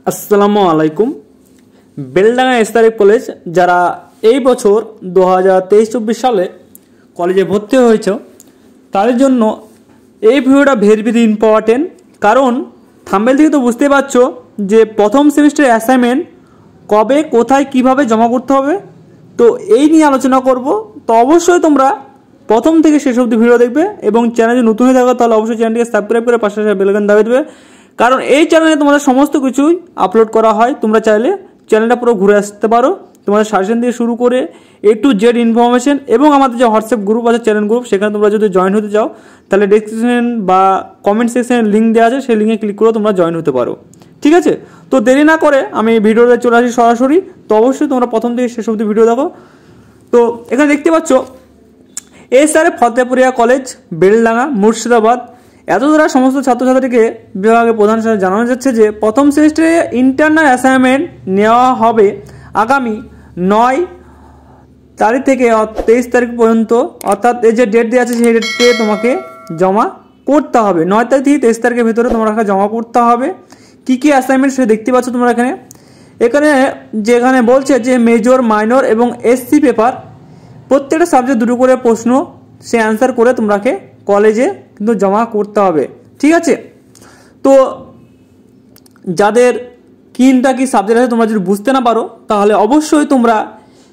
আসসালামু আলাইকুম। Beldanga SRF college যারা এই বছর 2023-24 সালে কলেজে ভর্তি হয়েছে তাদের জন্য এই ভিডিওটা ভেরি ইম্পর্টেন্ট। কারণ থাম্বনেল থেকে তো বুঝতে পারছো যে প্রথম সেমিস্টার অ্যাসাইনমেন্ট কবে কোথায় কিভাবে জমা করতে হবে, তো এই নিয়ে আলোচনা করব। তো অবশ্যই তোমরা প্রথম থেকে শেষ অবধি ভিডিও দেখবে এবং চ্যানেলে নতুন হয়ে থাকো তাহলে অবশ্যই চ্যানেলটিকে সাবস্ক্রাইব করে পাশে বেল আইকন দাবিয়ে দেবে, কারণ এই চ্যানেলে তোমাদের সমস্ত কিছুই আপলোড করা হয়। তোমরা চাইলে চ্যানেলটা পুরো ঘুরে আসতে পারো, তোমাদের সাজেশন দিয়ে শুরু করে A to Z ইনফরমেশন, এবং আমাদের যে হোয়াটসঅ্যাপ গ্রুপ আছে, চ্যানেল গ্রুপ, সেখানে তোমরা যদি জয়েন হতে চাও তাহলে ডেসক্রিপশন বা কমেন্ট সেকশনে লিঙ্ক দেওয়া আছে, সেই লিঙ্কে ক্লিক করে তোমরা জয়েন হতে পারো। ঠিক আছে, তো দেরি না করে আমি ভিডিওতে চলে আসি সরাসরি। তো অবশ্যই তোমরা প্রথম থেকে শেষ অবধি ভিডিও দেখো। তো এখানে দেখতে পাচ্ছ এসআরএফ ফতেপুরিয়া কলেজ, বেলডাঙ্গা, মুর্শিদাবাদ। এত দ্বারা সমস্ত ছাত্রছাত্রীকে বিভাগের প্রধান হিসেবে জানানো যাচ্ছে যে প্রথম সেমিস্টারে ইন্টারনাল অ্যাসাইনমেন্ট নেওয়া হবে আগামী 9 তারিখ থেকে 23 তারিখ পর্যন্ত, অর্থাৎ এই যে ডেট দেওয়া আছে সেই ডেটে তোমাকে জমা করতে হবে। 9 তারিখ থেকে 23 তারিখের ভিতরে তোমাকে জমা করতে হবে। কী কী অ্যাসাইনমেন্ট সে দেখতে পাচ্ছ তোমরা যেখানে বলছে যে মেজর, মাইনর এবং এসসি পেপার প্রত্যেকটা সাবজেক্ট দুটো করে প্রশ্ন সে অ্যান্সার করে তোমাকে কলেজে কিন্তু জমা করতে হবে। ঠিক আছে, তো যাদের কিনটা কি সাবজেক্ট আছে তোমরা যদি বুঝতে না পারো তাহলে অবশ্যই তোমরা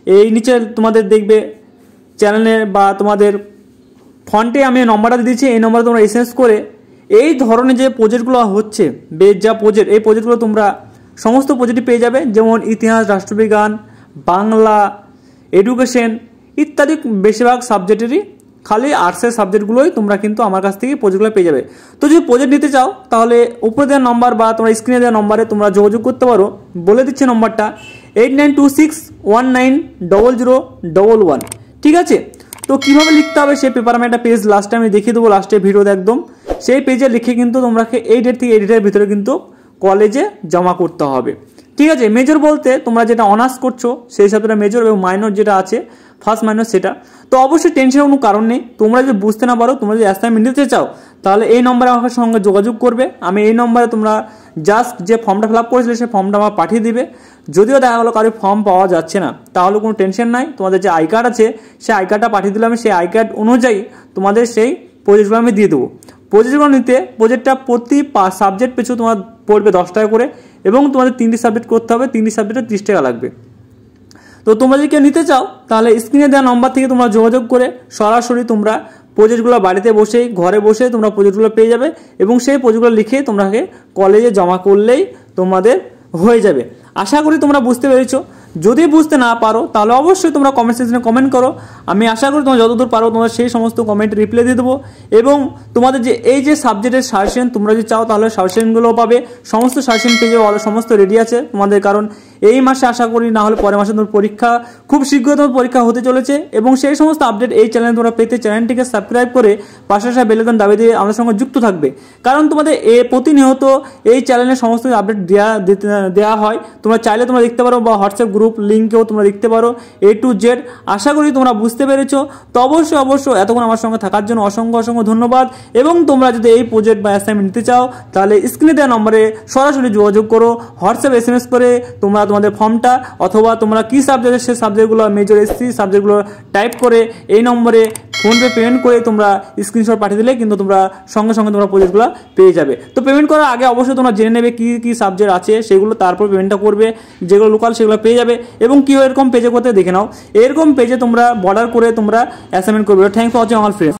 এই নিচে তোমাদের দেখবে চ্যানেলে বা তোমাদের ফন্টে আমি নম্বরটা দিয়েছি, এই নম্বরে তোমরা এসএমএস করে এই ধরনের যে প্রজেক্টগুলো হচ্ছে, যা প্রজেক্ট, এই প্রজেক্টগুলো তোমরা সমস্ত প্রজেক্টই পেয়ে যাবে, যেমন ইতিহাস, রাষ্ট্রবিজ্ঞান, বাংলা, এডুকেশন ইত্যাদি বেশিরভাগ সাবজেক্টেরই, খালি আর্টসের সাবজেক্টগুলোই তোমরা কিন্তু আমার কাছ থেকে প্রজেক্টগুলো পেয়ে যাবে। তো যদি প্রজেক্ট নিতে চাও তাহলে উপরে দেওয়া নম্বর বা তোমরা স্ক্রিনে দেওয়া নম্বরে তোমরা যোগাযোগ করতে পারো। বলে দিচ্ছে নম্বরটা 8926190011। ঠিক আছে, তো কীভাবে লিখতে হবে সেই পেপার আমি একটা পেজ লাস্টে আমি দেখিয়ে দেবো, লাস্টে ভিডিওতে একদম সেই পেজে লিখে কিন্তু তোমাকে এই ডেট থেকে এই ডেটের ভিতরে কিন্তু কলেজে জমা করতে হবে। ঠিক আছে, মেজর বলতে তোমরা যেটা অনার্স করছো সেই হিসাবে মেজর, এবং মাইনর যেটা আছে ফার্স্ট মাইনর সেটা। তো অবশ্যই টেনশনের কোনো কারণ নেই, তোমরা যদি বুঝতে না পারো, তোমরা যদি অ্যাসাইনমেন্ট নিতে চাও তাহলে এই নম্বরে আমার সঙ্গে যোগাযোগ করবে। আমি এই নম্বরে তোমরা জাস্ট যে ফর্মটা ফিল আপ করেছিলে সেই ফর্মটা আমার পাঠিয়ে দিবে। যদিও দেখা গেলো কারোর ফর্ম পাওয়া যাচ্ছে না তাহলে কোনো টেনশন নাই, তোমাদের যে আই কার্ড আছে সেই আই কার্ডটা পাঠিয়ে দিলে আমি সেই আই কার্ড অনুযায়ী তোমাদের সেই প্রজেক্টগুলো আমি দিয়ে দেবো। প্রজেক্টগুলো নিতে প্রজেক্টটা প্রতি সাবজেক্ট পিছু তোমার পড়বে 10 টাকা করে, এবং তোমাদের 3টি সাবজেক্ট করতে হবে, 3টি সাবজেক্টে 30 টাকা লাগবে। তো তোমরা যদি কেউ নিতে চাও তাহলে স্ক্রিনে দেওয়া নম্বর থেকে তোমরা যোগাযোগ করে সরাসরি তোমরা প্রজেক্টগুলো বাড়িতে বসেই, ঘরে বসে তোমরা প্রজেক্টগুলো পেয়ে যাবে, এবং সেই প্রজেক্টগুলো লিখে তোমরাকে কলেজে জমা করলেই তোমাদের হয়ে যাবে। আশা করি তোমরা বুঝতে পেরেছো। যদি বুঝতে না পারো তাহলে অবশ্যই তোমরা কমেন্ট সেকশনে কমেন্ট করো, আমি আশা করি তোমরা যতদূর পারো তোমরা সেই সমস্ত কমেন্ট রিপ্লাই দিয়ে দেবো। এবং তোমাদের যে এই যে সাবজেক্টের সাজেশন তোমরা যদি চাও তাহলে সাজেশনগুলোও পাবে, সমস্ত সাজেশন পেয়ে যাবে, সমস্ত রেডি আছে তোমাদের। কারণ এই মাসে আশা করি, না হলে পরের মাসে তোমার পরীক্ষা, খুব শীঘ্রই তোমার পরীক্ষা হতে চলেছে, এবং সেই সমস্ত আপডেট এই চ্যানেলে তোমরা পেতে চ্যানেলটিকে সাবস্ক্রাইব করে পাশে বেল আইকন দাবিয়ে দিয়ে আমাদের সঙ্গে যুক্ত থাকবে। কারণ তোমাদের প্রতিনিয়ত এই চ্যানেলে সমস্ত আপডেট দেওয়া হয়, তোমরা চাইলে তোমরা দেখতে পারো, বা হোয়াটসঅ্যাপ গ্রুপ লিঙ্কেও তোমরা দেখতে পারো A to Z। আশা করি তোমরা বুঝতে পেরেছো। তো অবশ্যই এতক্ষণ আমার সঙ্গে থাকার জন্য অসংখ্য ধন্যবাদ। এবং তোমরা যদি এই প্রজেক্ট বা অ্যাসাইনমেন্ট নিতে চাও তাহলে স্ক্রিনে দেওয়া নম্বরে সরাসরি যোগাযোগ করো, হোয়াটসঅ্যাপ SMS করে তোমরা তোমাদের ফর্মটা, অথবা তোমরা কী সাবজেক্টের সেই সাবজেক্টগুলো, মেজর, এসসি সাবজেক্টগুলো টাইপ করে এই নম্বরে ফোনপে পেমেন্ট করে তোমরা স্ক্রিনশট পাঠিয়ে দিলে কিন্তু তোমরা সঙ্গে তোমরা প্রজেক্টগুলো পেয়ে যাবে। তো পেমেন্ট করার আগে অবশ্যই তোমরা জেনে নেবে কী সাবজেক্ট আছে সেগুলো, তারপর পেমেন্টটা করবে। যেগুলো লোকাল সেগুলো পেয়ে যাবে। এবং কী এরকম পেজে করতে দেখে নাও, এরকম পেজে তোমরা বর্ডার করে তোমরা অ্যাসাইনমেন্ট করবে। Thanks for watching all friends.